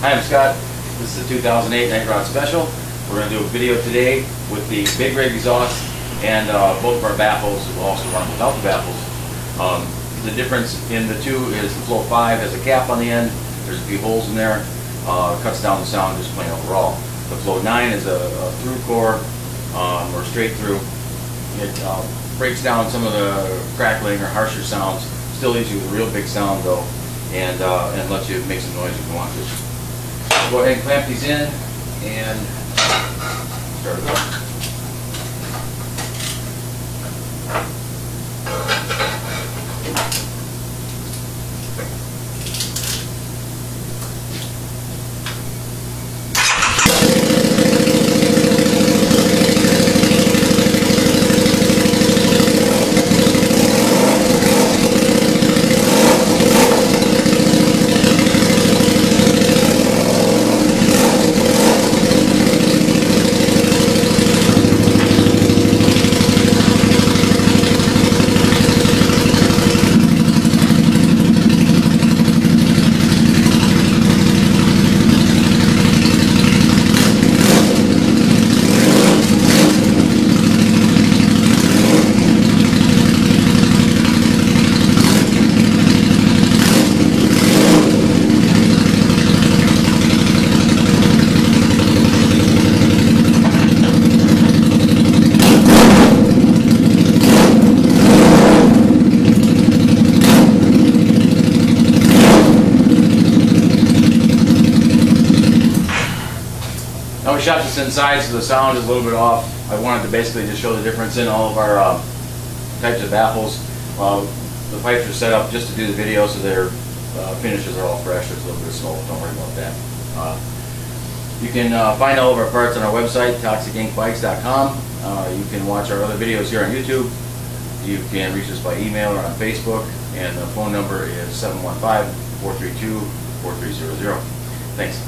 Hi, I'm Scott. This is the 2008 Night Rod Special. We're going to do a video today with the big rig exhaust and both of our baffles. We'll also run without the baffles. The difference in the two is the Flow-5 has a cap on the end. There's a few holes in there. Cuts down the sound just plain overall. The Flow-9 is a through core or straight through. It breaks down some of the crackling or harsher sounds. Still leaves you with a real big sound though, and lets you make some noise if you want to. Go ahead and clamp these in and start it up. Now we shot this inside, so the sound is a little bit off. I wanted to basically just show the difference in all of our types of baffles. The pipes are set up just to do the video, so their finishes are all fresh. There's a little bit of smoke, don't worry about that. You can find all of our parts on our website, toxiginkbikes.com. You can watch our other videos here on YouTube. You can reach us by email or on Facebook, and the phone number is 715-432-4300. Thanks.